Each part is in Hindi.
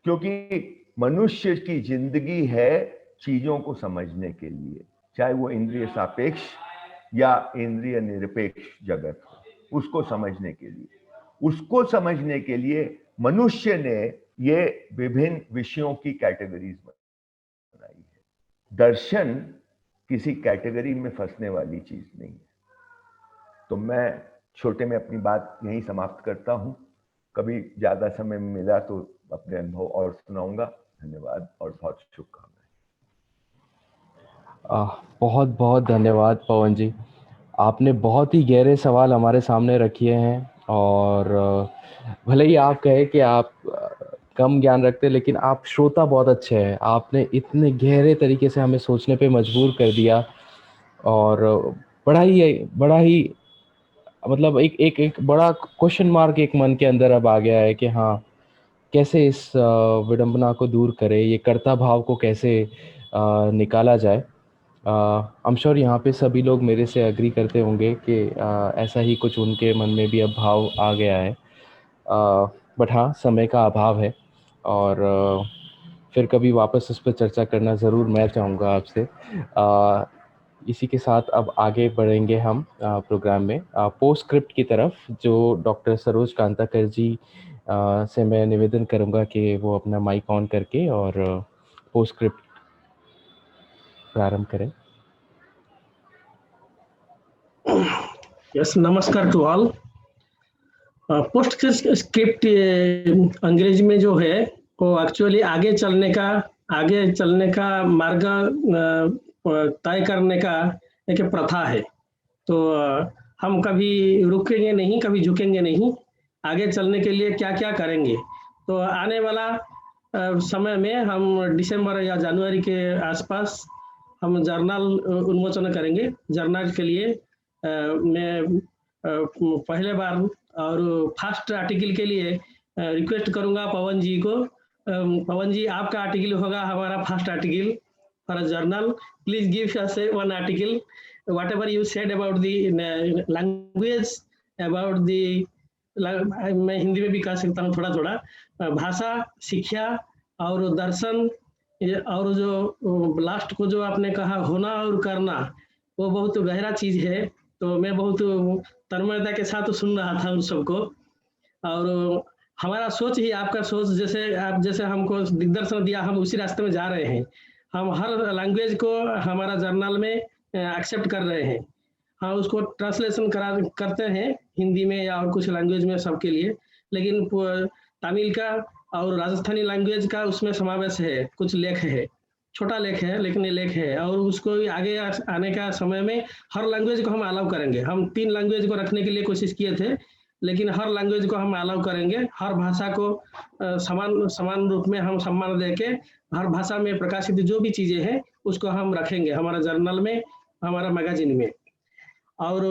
क्योंकि मनुष्य की जिंदगी है चीजों को समझने के लिए, चाहे वो इंद्रिय सापेक्ष या इंद्रिय निरपेक्ष जगत हो, उसको समझने के लिए। उसको समझने के लिए मनुष्य ने ये विभिन्न विषयों की कैटेगरीज बनाई है। दर्शन किसी कैटेगरी में फंसने वाली चीज नहीं है। तो मैं छोटे में अपनी बात यहीं समाप्त करता हूं। कभी ज्यादा समय मिला तो अपने अनुभव और सुनाऊंगा। धन्यवाद और बहुत शुभकामनाएं। बहुत बहुत धन्यवाद पवन जी। आपने बहुत ही गहरे सवाल हमारे सामने रखे हैं, और भले ही आप कहे कि आप कम ज्ञान रखते, लेकिन आप श्रोता बहुत अच्छे हैं। आपने इतने गहरे तरीके से हमें सोचने पे मजबूर कर दिया, और बड़ा ही मतलब एक बड़ा क्वेश्चन मार्क एक मन के अंदर अब आ गया है कि हाँ, कैसे इस विडंबना को दूर करें, ये कर्ता भाव को कैसे निकाला जाए। आई एम श्योर यहाँ पे सभी लोग मेरे से एग्री करते होंगे कि ऐसा ही कुछ उनके मन में भी अब भाव आ गया है। बट हाँ, समय का अभाव है, और फिर कभी वापस इस पर चर्चा करना ज़रूर मैं चाहूँगा आपसे। इसी के साथ अब आगे बढ़ेंगे हम प्रोग्राम में पोस्टस्क्रिप्ट की तरफ, जो डॉक्टर सरोज कांताकर जी से मैं निवेदन करूँगा कि वो अपना माइक ऑन करके और पोस्टस्क्रिप्ट प्रारंभ करें। Yes, नमस्कार टू ऑल। पोस्ट स्क्रिप्ट अंग्रेजी में जो है वो एक्चुअली आगे चलने का मार्ग तय करने का एक प्रथा है। तो हम कभी रुकेंगे नहीं, कभी झुकेंगे नहीं। आगे चलने के लिए क्या क्या करेंगे, तो आने वाला समय में हम दिसंबर या जनवरी के आसपास हम जर्नल उन्मोचन करेंगे। जर्नल के लिए मैं पहले बार और फर्स्ट आर्टिकल के लिए रिक्वेस्ट करूंगा पवन जी को। पवन जी, आपका आर्टिकल होगा हमारा first article for a journal. Please give us one article whatever you said about the language, about the मैं हिंदी में भी कह सकता हूँ थोड़ा थोड़ा। भाषा, शिक्षा और दर्शन, और जो लास्ट को जो आपने कहा होना और करना, वो बहुत गहरा चीज है। तो मैं बहुत तन्मयता के साथ सुन रहा था उन सबको। और हमारा सोच ही आपका सोच, जैसे हमको दिग्दर्शन दिया, हम उसी रास्ते में जा रहे हैं। हम हर लैंग्वेज को हमारा जर्नल में एक्सेप्ट कर रहे हैं। हाँ, उसको ट्रांसलेशन करते हैं हिंदी में या और कुछ लैंग्वेज में सबके लिए, लेकिन तमिल का और राजस्थानी लैंग्वेज का उसमें समावेश है। कुछ लेख है, छोटा लेख है लेकिन ये लेख है, और उसको आगे आने का समय में हर लैंग्वेज को हम अलाउ करेंगे। हम 3 लैंग्वेज को रखने के लिए कोशिश किए थे, लेकिन हर लैंग्वेज को हम अलाउ करेंगे। हर भाषा को समान रूप में हम सम्मान देके हर भाषा में प्रकाशित जो भी चीजें हैं उसको हम रखेंगे हमारा जर्नल में, हमारा मैगजीन में। और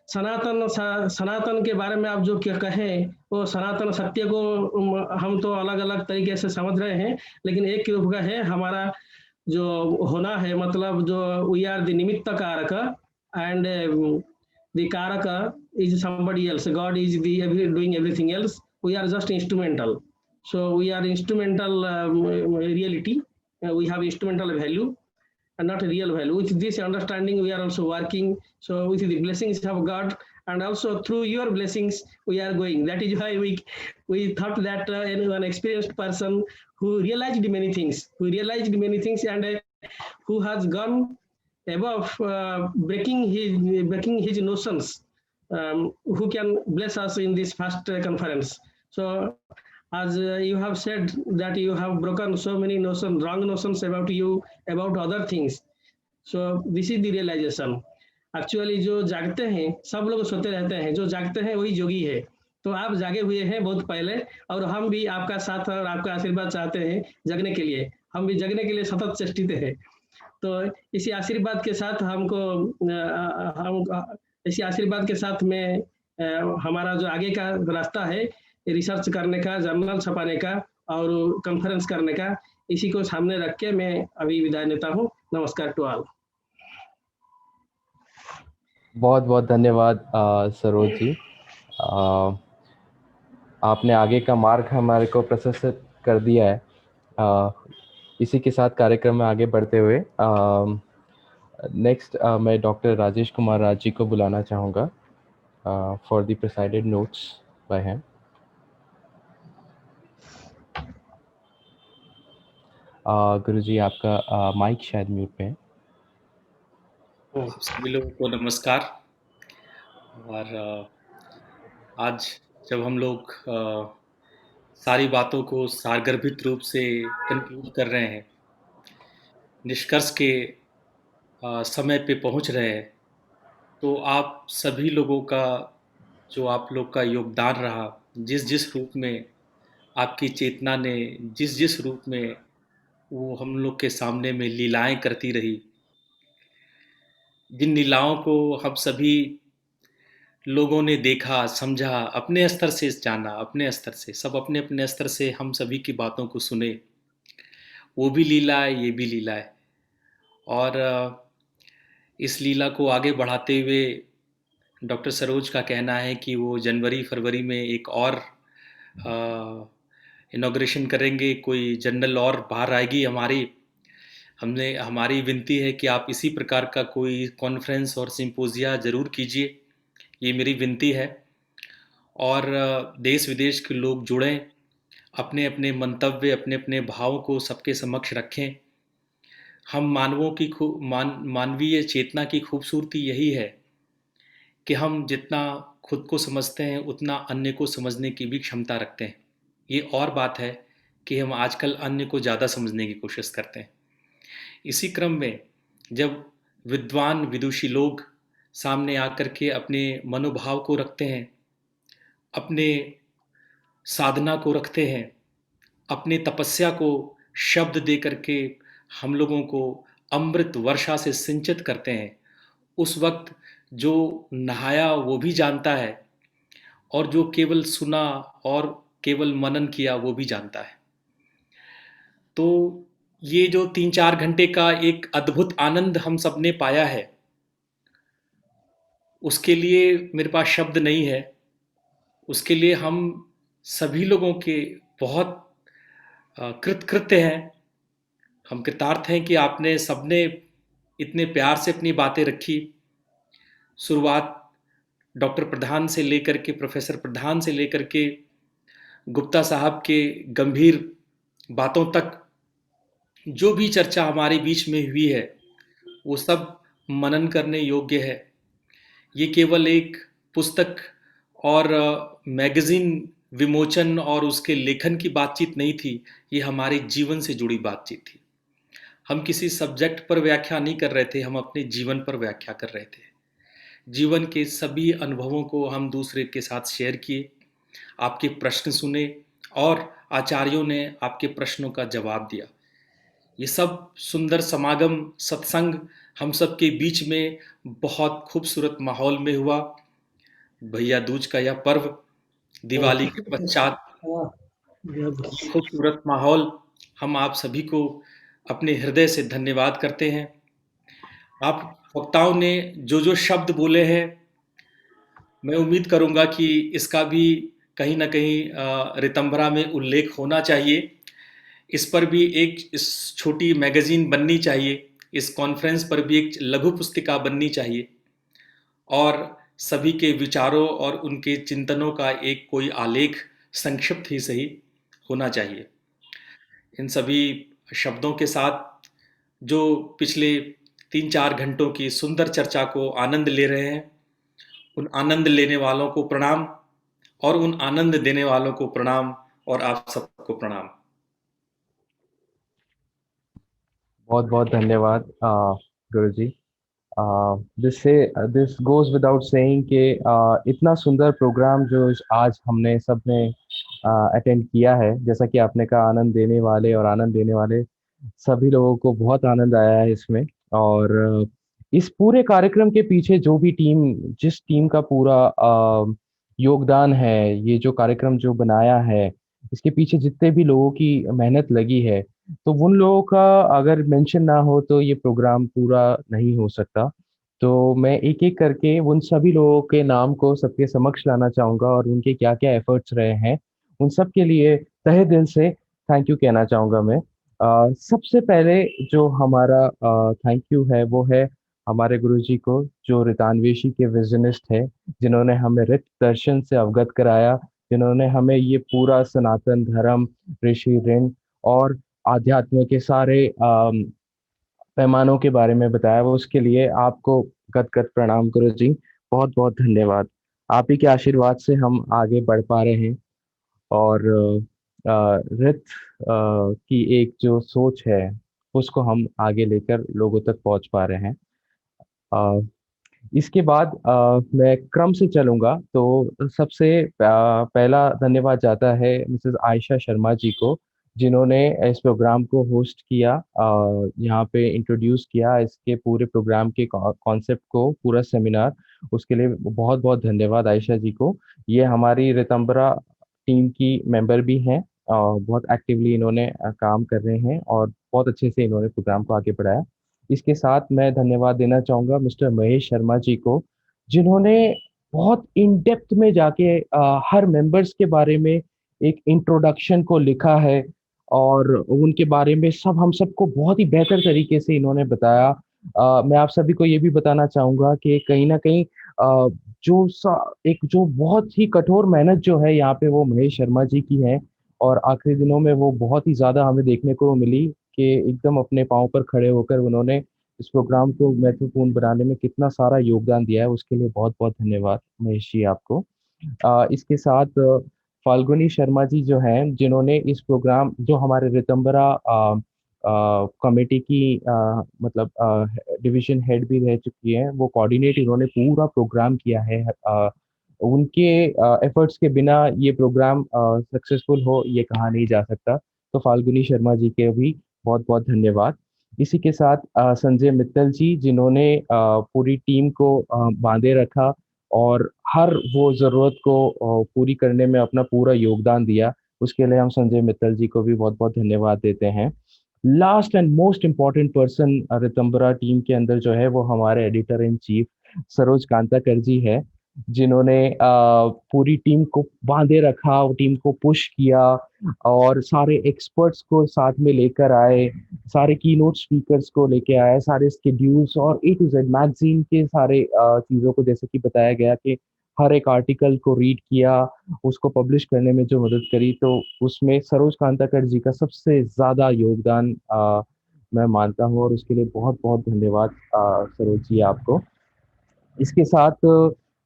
सनातन के बारे में आप जो कहें, वो सनातन सत्य को हम तो अलग अलग तरीके से समझ रहे हैं, लेकिन एक रूप का है हमारा जो होना है, मतलब जो वी आर द निमित्त कारक एंड द कारक is somebody else. God is doing everything else. We are just instrumental. So we are instrumental reality. We have instrumental value and not real value. With this understanding, we are also working. So with the blessings of God, and also through your blessings, we are going. That is why we thought that an experienced person who realized many things, and who has gone above breaking his notions, who can bless us in this first conference. So as you have said that you have broken so many notions, wrong notions about you, about other things. So this is the realization. Actually जो जागते हैं, सब लोग सोते रहते हैं, जो जागते हैं वही जोगी है। तो आप जागे हुए हैं बहुत पहले, और हम भी आपका साथ और आपका आशीर्वाद चाहते हैं जगने के लिए। हम भी जगने के लिए सतत चेष्टित है। तो इसी आशीर्वाद के साथ इसी आशीर्वाद के साथ में हमारा जो आगे का रास्ता है रिसर्च करने का, जर्नल छपाने का और कॉन्फ्रेंस करने का, इसी को सामने रख के मैं अभी विदाई लेता हूँ। नमस्कार टू ऑल। बहुत बहुत धन्यवाद सरोज जी। आपने आगे का मार्ग हमारे को प्रशस्त कर दिया है। इसी के साथ कार्यक्रम में आगे बढ़ते हुए नेक्स्ट मैं डॉक्टर राजेश कुमार राज जी को बुलाना चाहूँगा for the presided notes by him. Guruji आपका माइक शायद म्यूट पे है। आप सभी लोगों को नमस्कार। और आज जब हम लोग सारी बातों को सारगर्भित रूप से कंक्लूड कर रहे हैं, निष्कर्ष के समय पे पहुंच रहे हैं, तो आप सभी लोगों का जो आप लोग का योगदान रहा, जिस जिस रूप में आपकी चेतना ने जिस जिस रूप में वो हम लोग के सामने में लीलाएं करती रही, जिन लीलाओं को हम सभी लोगों ने देखा, समझा, अपने स्तर से जाना, अपने स्तर से सब अपने अपने स्तर से हम सभी की बातों को सुने, वो भी लीला है, ये भी लीला है। और इस लीला को आगे बढ़ाते हुए डॉक्टर सरोज का कहना है कि वो जनवरी फरवरी में एक और इनॉग्रेशन करेंगे, कोई जनरल और बाहर आएगी हमारी विनती है कि आप इसी प्रकार का कोई कॉन्फ्रेंस और सिंपोजिया ज़रूर कीजिए, ये मेरी विनती है। और देश विदेश के लोग जुड़ें, अपने अपने मंतव्य, अपने अपने भावों को सबके समक्ष रखें। हम मानवों की मानवीय चेतना की खूबसूरती यही है कि हम जितना खुद को समझते हैं उतना अन्य को समझने की भी क्षमता रखते हैं। ये और बात है कि हम आजकल अन्य को ज़्यादा समझने की कोशिश करते हैं। इसी क्रम में जब विद्वान विदुषी लोग सामने आकर के अपने मनोभाव को रखते हैं, अपने साधना को रखते हैं, अपने तपस्या को शब्द दे करके हम लोगों को अमृत वर्षा से सिंचित करते हैं, उस वक्त जो नहाया वो भी जानता है और जो केवल सुना और केवल मनन किया वो भी जानता है। तो ये जो 3-4 घंटे का एक अद्भुत आनंद हम सब ने पाया है, उसके लिए मेरे पास शब्द नहीं है। उसके लिए हम सभी लोगों के बहुत कृतकृत्य हैं, हम कृतार्थ हैं कि आपने सबने इतने प्यार से अपनी बातें रखी। शुरुआत डॉक्टर प्रधान से लेकर के, प्रोफेसर प्रधान से लेकर के गुप्ता साहब के गंभीर बातों तक जो भी चर्चा हमारे बीच में हुई है वो सब मनन करने योग्य है। ये केवल एक पुस्तक और मैगज़ीन विमोचन और उसके लेखन की बातचीत नहीं थी, ये हमारे जीवन से जुड़ी बातचीत थी। हम किसी सब्जेक्ट पर व्याख्या नहीं कर रहे थे, हम अपने जीवन पर व्याख्या कर रहे थे। जीवन के सभी अनुभवों को हम दूसरे के साथ शेयर किए, आपके प्रश्न सुने और आचार्यों ने आपके प्रश्नों का जवाब दिया। ये सब सुंदर समागम, सत्संग हम सब के बीच में बहुत खूबसूरत माहौल में हुआ। भैया दूज का यह पर्व, दिवाली के पश्चात खूबसूरत माहौल, हम आप सभी को अपने हृदय से धन्यवाद करते हैं। आप वक्ताओं ने जो जो शब्द बोले हैं, मैं उम्मीद करूंगा कि इसका भी कहीं ना कहीं रितंभरा में उल्लेख होना चाहिए। इस पर भी एक इस छोटी मैगज़ीन बननी चाहिए, इस कॉन्फ्रेंस पर भी एक लघु पुस्तिका बननी चाहिए और सभी के विचारों और उनके चिंतनों का एक कोई आलेख संक्षिप्त ही सही होना चाहिए। इन सभी शब्दों के साथ जो पिछले 3-4 घंटों की सुंदर चर्चा को आनंद ले रहे हैं, उन आनंद लेने वालों को प्रणाम और उन आनंद देने वालों को प्रणाम और आप सबको प्रणाम। बहुत बहुत धन्यवाद गुरुजी। दिस गोज विदाउट सेइंग कि इतना सुंदर प्रोग्राम जो आज हमने सब ने अटेंड किया है, जैसा कि आपने कहा, आनंद देने वाले और आनंद देने वाले सभी लोगों को बहुत आनंद आया है इसमें। और इस पूरे कार्यक्रम के पीछे जो भी जिस टीम का पूरा योगदान है, ये जो कार्यक्रम जो बनाया है, इसके पीछे जितने भी लोगों की मेहनत लगी है, तो उन लोगों का अगर मेंशन ना हो तो ये प्रोग्राम पूरा नहीं हो सकता। तो मैं एक एक करके उन सभी लोगों के नाम को सबके समक्ष लाना चाहूँगा और उनके क्या-क्या एफर्ट्स रहे हैं, उन सब के लिए तहे दिल से थैंक यू कहना चाहूँगा मैं। सबसे पहले जो हमारा थैंक यू है वो है हमारे गुरुजी को, जो रितान्वेशी के विजनिस्ट है, जिन्होंने हमें रित दर्शन से अवगत कराया, जिन्होंने हमें ये पूरा सनातन धर्म, ऋषि ऋण और आध्यात्म के सारे पैमानों के बारे में बताया। वो उसके लिए आपको गद गद प्रणाम गुरुजी, बहुत बहुत धन्यवाद। आप ही के आशीर्वाद से हम आगे बढ़ पा रहे हैं और रित की एक जो सोच है उसको हम आगे लेकर लोगों तक पहुंच पा रहे हैं। अ, इसके बाद मैं क्रम से चलूंगा तो सबसे पहला धन्यवाद जाता है मिसेस आयशा शर्मा जी को, जिन्होंने इस प्रोग्राम को होस्ट किया, यहाँ पे इंट्रोड्यूस किया इसके पूरे प्रोग्राम के कॉन्सेप्ट को, पूरा सेमिनार। उसके लिए बहुत बहुत धन्यवाद आयशा जी को। ये हमारी रितंबरा टीम की मेंबर भी हैं, बहुत एक्टिवली इन्होंने काम कर रहे हैं और बहुत अच्छे से इन्होंने प्रोग्राम को आगे बढ़ाया। इसके साथ मैं धन्यवाद देना चाहूँगा मिस्टर महेश शर्मा जी को, जिन्होंने बहुत इन डेप्थ में जाके हर मेंबर्स के बारे में एक इंट्रोडक्शन को लिखा है और उनके बारे में सब हम सबको बहुत ही बेहतर तरीके से इन्होंने बताया। मैं आप सभी को ये भी बताना चाहूँगा कि कहीं न कहीं एक जो बहुत ही कठोर मेहनत जो है यहाँ पे वो महेश शर्मा जी की है और आखिरी दिनों में वो बहुत ही ज़्यादा हमें देखने को मिली कि एकदम अपने पाँव पर खड़े होकर उन्होंने इस प्रोग्राम को महत्वपूर्ण बनाने में कितना सारा योगदान दिया है। उसके लिए बहुत-बहुत धन्यवाद महेश जी आपको। इसके साथ फाल्गुनी शर्मा जी जो हैं, जिन्होंने इस प्रोग्राम जो हमारे रितंबरा कमेटी की मतलब डिवीज़न हेड भी रह चुकी हैं, वो कोऑर्डिनेट इन्होंने पूरा प्रोग्राम किया है। उनके एफर्ट्स के बिना ये प्रोग्राम सक्सेसफुल हो ये कहा नहीं जा सकता। तो फाल्गुनी शर्मा जी के भी बहुत-बहुत धन्यवाद। इसी के साथ संजय मित्तल जी, जिन्होंने पूरी टीम को बाँधे रखा और हर वो ज़रूरत को पूरी करने में अपना पूरा योगदान दिया। उसके लिए हम संजय मित्तल जी को भी बहुत-बहुत धन्यवाद देते हैं। Last and most important person Ritambara team के अंदर जो है वो हमारे एडिटर इन चीफ सरोज कांताकर जी है, जिन्होंने पूरी टीम को बांधे रखा, टीम को पुश किया और सारे एक्सपर्ट्स को साथ में लेकर आए, सारे कीनोट स्पीकर्स को लेके आए, सारे स्केड्यूल्स और ए टू जेड मैगजीन के सारे चीज़ों को, जैसे कि बताया गया कि हर एक आर्टिकल को रीड किया, उसको पब्लिश करने में जो मदद करी, तो उसमें सरोज कांताकर जी का सबसे ज़्यादा योगदान मैं मानता हूँ और उसके लिए बहुत-बहुत धन्यवाद सरोज जी आपको। इसके साथ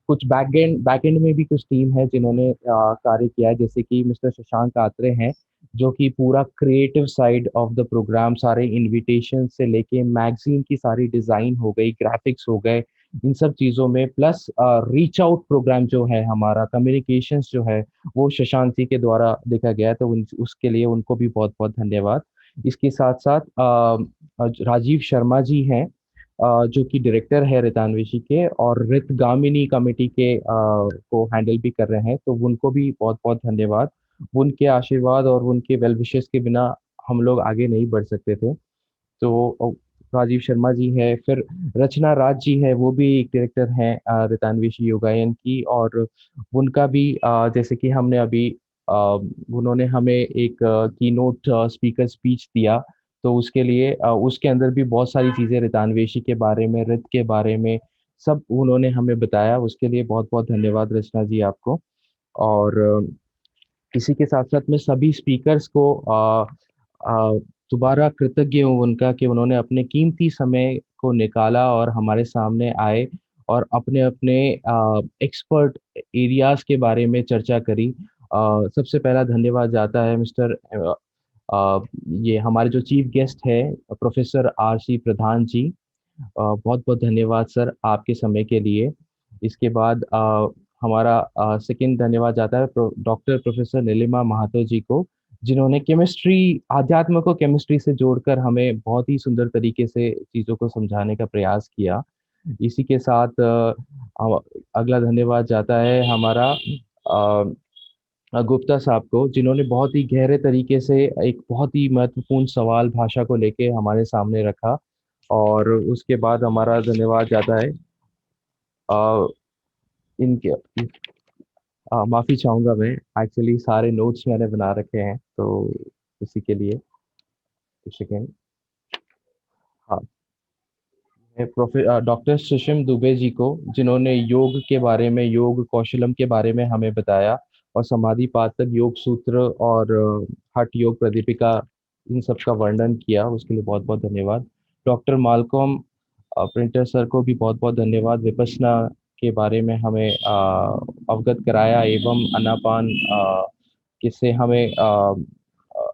कुछ बैकएंड में भी कुछ टीम है जिन्होंने कार्य किया है, जैसे कि मिस्टर शशांक आत्रे हैं, जो कि पूरा creative side of the programme, सारे इनविटेशन से लेके मैगज़ीन की सारी डिज़ाइन हो गई, ग्राफ़िक्स हो गए, इन सब चीज़ों में प्लस रीच आउट प्रोग्राम जो है हमारा, कम्युनिकेशंस जो है, वो शशांक जी के द्वारा देखा गया है, तो उन उसके लिए उनको भी बहुत-बहुत धन्यवाद। इसके साथ-साथ राजीव शर्मा जी हैं, जो कि डायरेक्टर है रितान्वेशी के और रितगामिनी कमेटी के को हैंडल भी कर रहे हैं, तो उनको भी बहुत-बहुत धन्यवाद। उनके आशीर्वाद और उनके वेल विशेस के बिना हम लोग आगे नहीं बढ़ सकते थे। तो राजीव शर्मा जी हैं, फिर रचना राज जी हैं, वो भी एक डायरेक्टर हैं रितान्वेशी योगायन की और उनका भी जैसे कि हमने अभी उन्होंने हमें एक कीनोट स्पीकर स्पीच दिया, तो उसके लिए उसके अंदर भी बहुत सारी चीज़ें रितान्वेशी के बारे में, रित के बारे में, सब उन्होंने हमें बताया, उसके लिए बहुत-बहुत धन्यवाद रचना जी आपको। और इसी के साथ-साथ मैं सभी स्पीकर्स को अ, दोबारा कृतज्ञ हूँ उनका कि उन्होंने अपने कीमती समय को निकाला और हमारे सामने आए और अपने-अपने एक्सपर्ट एरियाज़ के बारे में चर्चा करी। सबसे पहला धन्यवाद जाता है मिस्टर ये हमारे जो चीफ गेस्ट हैं प्रोफ़ेसर आर.सी. प्रधान जी। बहुत-बहुत धन्यवाद सर आपके समय के लिए। इसके बाद हमारा सेकंड धन्यवाद जाता है डॉक्टर प्रोफेसर नीलिमा महातो जी को, जिन्होंने अध्यात्म को केमिस्ट्री से जोड़कर हमें बहुत ही सुंदर तरीके से चीज़ों को समझाने का प्रयास किया। इसी के साथ अगला धन्यवाद जाता है हमारा गुप्ता साहब को, जिन्होंने बहुत ही गहरे तरीके से एक बहुत ही महत्वपूर्ण सवाल भाषा को लेके हमारे सामने रखा। और उसके बाद हमारा धन्यवाद जाता है अ, इनके माफ़ी चाहूँगा मैं, एक्चुअली सारे नोट्स मैंने बना रखे हैं, तो उसी के लिए एक सेकेंड। हाँ, डॉक्टर सुषम दुबे जी को, जिन्होंने योग के बारे में, योग कौशलम के बारे में हमें बताया, और समाधि पातक योग सूत्र और हठ योग प्रदीपिका, इन सब का वर्णन किया, उसके लिए बहुत बहुत धन्यवाद। डॉक्टर मालकॉम प्रिंटर सर को भी बहुत बहुत धन्यवाद, विपश्यना के बारे में हमें अवगत कराया, एवं अनापान किससे हमें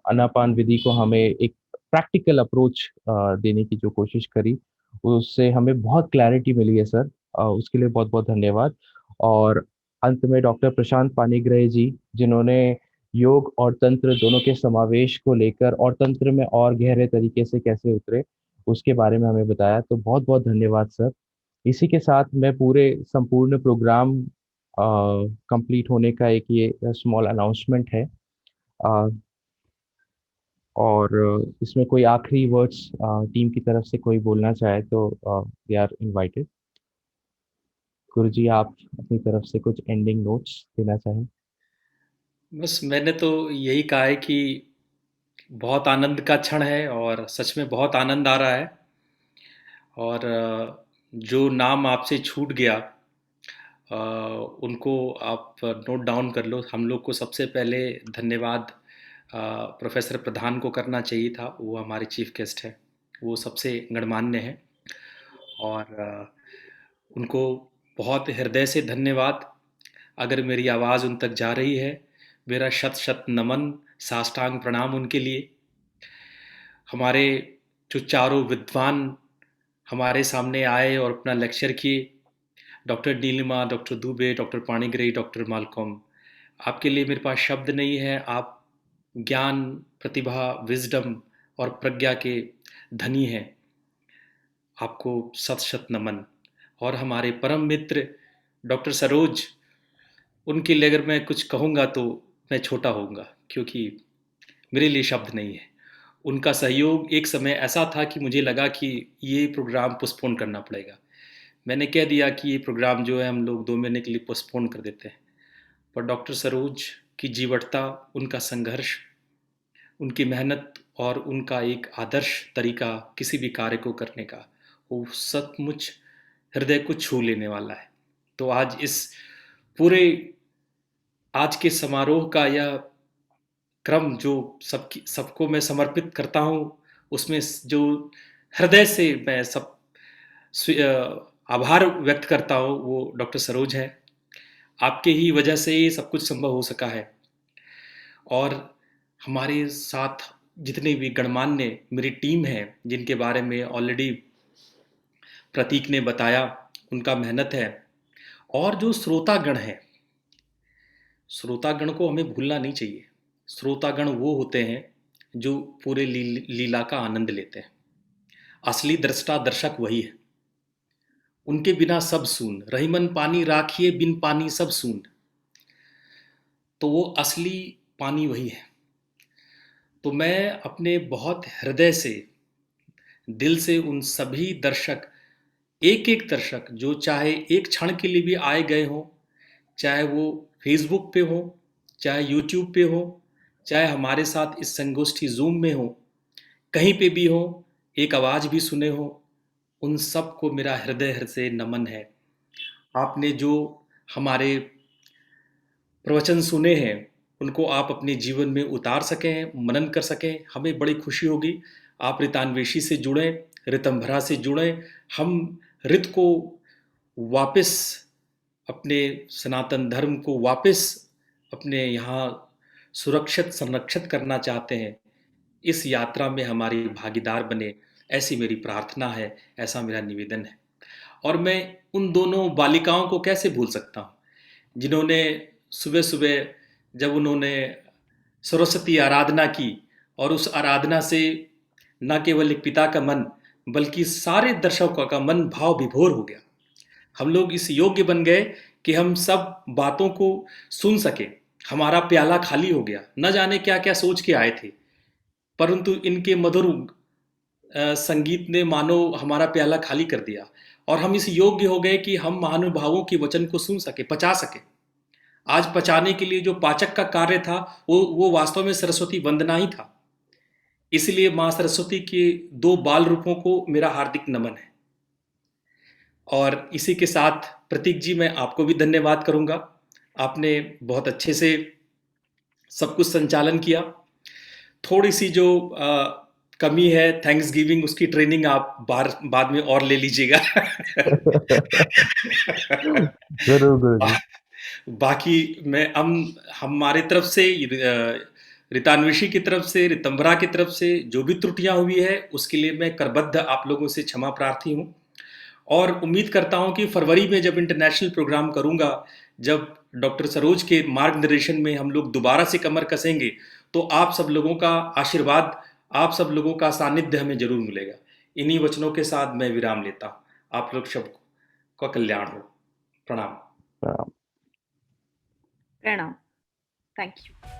अनापान विधि को हमें एक प्रैक्टिकल अप्रोच देने की जो कोशिश करी, उससे हमें बहुत क्लैरिटी मिली है सर। उसके लिए बहुत बहुत धन्यवाद। और अंत में डॉक्टर प्रशांत पानीग्राही जी, जिन्होंने योग और तंत्र दोनों के समावेश को लेकर, और तंत्र में और गहरे तरीके से कैसे उतरे, उसके बारे में हमें बताया। तो बहुत बहुत धन्यवाद सर। इसी के साथ मैं पूरे संपूर्ण प्रोग्राम कंप्लीट होने का एक ये स्मॉल अनाउंसमेंट है। अ, और इसमें कोई आखिरी वर्ड्स टीम की तरफ से कोई बोलना चाहे तो दे आर इनवाइटेड। गुरु जी, आप अपनी तरफ से कुछ एंडिंग नोट्स देना चाहें? बस मैंने तो यही कहा है कि बहुत आनंद का क्षण है और सच में बहुत आनंद आ रहा है। और जो नाम आपसे छूट गया उनको आप नोट डाउन कर लो। हम लोग को सबसे पहले धन्यवाद प्रोफेसर प्रधान को करना चाहिए था, वो हमारे चीफ गेस्ट हैं, वो सबसे गणमान्य हैं। और उनको बहुत हृदय से धन्यवाद। अगर मेरी आवाज़ उन तक जा रही है, मेरा शत शत नमन, साष्टांग प्रणाम उनके लिए। हमारे जो चारों विद्वान हमारे सामने आए और अपना लेक्चर किए, doctor Neelima, doctor Dubey, doctor Panigrahi, doctor Malcolm, आपके लिए मेरे पास शब्द नहीं है। आप ज्ञान, प्रतिभा, विजडम और प्रज्ञा के धनी हैं। आपको शत शत नमन। और हमारे परम मित्र डॉक्टर सरोज, उनके लिए अगर मैं कुछ कहूँगा तो मैं छोटा होऊंगा, क्योंकि मेरे लिए शब्द नहीं है। उनका सहयोग एक समय ऐसा था कि मुझे लगा कि ये प्रोग्राम पोस्टपोन करना पड़ेगा। मैंने कह दिया कि ये प्रोग्राम जो है हम लोग 2 महीने के लिए पोस्टपोन कर देते हैं। पर डॉक्टर सरोज की जीवटता, उनका संघर्ष, उनकी मेहनत और उनका एक आदर्श तरीका किसी भी कार्य को करने का, वो सचमुच हृदय को छू लेने वाला है। तो आज इस पूरे आज के समारोह का यह क्रम जो सबको मैं समर्पित करता हूँ, उसमें जो हृदय से मैं आभार व्यक्त करता हूँ, वो डॉक्टर सरोज है। आपके ही वजह से ये सब कुछ संभव हो सका है। और हमारे साथ जितने भी गणमान्य मेरी टीम है, जिनके बारे में ऑलरेडी प्रतीक ने बताया, उनका मेहनत है। और जो श्रोतागण है, श्रोतागण को हमें भूलना नहीं चाहिए। श्रोतागण वो होते हैं जो पूरे लीला का आनंद लेते हैं। असली दृष्टा दर्शक वही है। उनके बिना सब सून, रहीमन पानी राखिए बिन पानी सब सून। तो वो असली पानी वही है। तो मैं अपने बहुत हृदय से, दिल से उन सभी दर्शक, एक एक दर्शक जो चाहे एक क्षण के लिए भी आए गए हों, चाहे वो फेसबुक पे हो, चाहे यूट्यूब पे हो, चाहे हमारे साथ इस संगोष्ठी जूम में हो, कहीं पे भी हो, एक आवाज़ भी सुने हो, उन सब को मेरा हृदय से नमन है। आपने जो हमारे प्रवचन सुने हैं, उनको आप अपने जीवन में उतार सकें, मनन कर सकें, हमें बड़ी खुशी होगी। आप रितान्वेषी से जुड़ें, ऋतंभरा से जुड़ें। हम ऋत को वापस, अपने सनातन धर्म को वापस अपने यहाँ सुरक्षित संरक्षित करना चाहते हैं। इस यात्रा में हमारी भागीदार बने, ऐसी मेरी प्रार्थना है, ऐसा मेरा निवेदन है। और मैं उन दोनों बालिकाओं को कैसे भूल सकता हूँ, जिन्होंने सुबह सुबह जब उन्होंने सरस्वती आराधना की, और उस आराधना से न केवल एक पिता का मन बल्कि सारे दर्शकों का मन भाव विभोर हो गया। हम लोग इस योग्य बन गए कि हम सब बातों को सुन सके। हमारा प्याला खाली हो गया, न जाने क्या क्या सोच के आए थे, परंतु इनके मधुर संगीत ने मानो हमारा प्याला खाली कर दिया। और हम इस योग्य हो गए कि हम महानुभावों के वचन को सुन सके, पचा सके। आज पचाने के लिए जो पाचक का कार्य था, वो वास्तव में सरस्वती वंदना ही था। इसलिए माँ सरस्वती के 2 बाल रूपों को मेरा हार्दिक नमन है। और इसी के साथ प्रतीक जी, मैं आपको भी धन्यवाद करूंगा। आपने बहुत अच्छे से सब कुछ संचालन किया। थोड़ी सी जो कमी है थैंक्स गिविंग, उसकी ट्रेनिंग आप बाद में और ले लीजिएगा। जरूर गुरुजी। बाकी मैं हमारे तरफ से, रितान्वेशी की तरफ से, रितंबरा की तरफ से जो भी त्रुटियां हुई है उसके लिए मैं करबद्ध आप लोगों से क्षमा प्रार्थी हूं। और उम्मीद करता हूं कि फरवरी में जब इंटरनेशनल प्रोग्राम करूंगा, जब डॉक्टर सरोज के मार्गदर्शन में हम लोग दोबारा से कमर कसेंगे, तो आप सब लोगों का आशीर्वाद, आप सब लोगों का सानिध्य हमें जरूर मिलेगा। इन्हीं वचनों के साथ मैं विराम लेता हूं। आप लोग सबका कल्याण हो। प्रणाम। प्रणाम। प्रणाम। Thank you.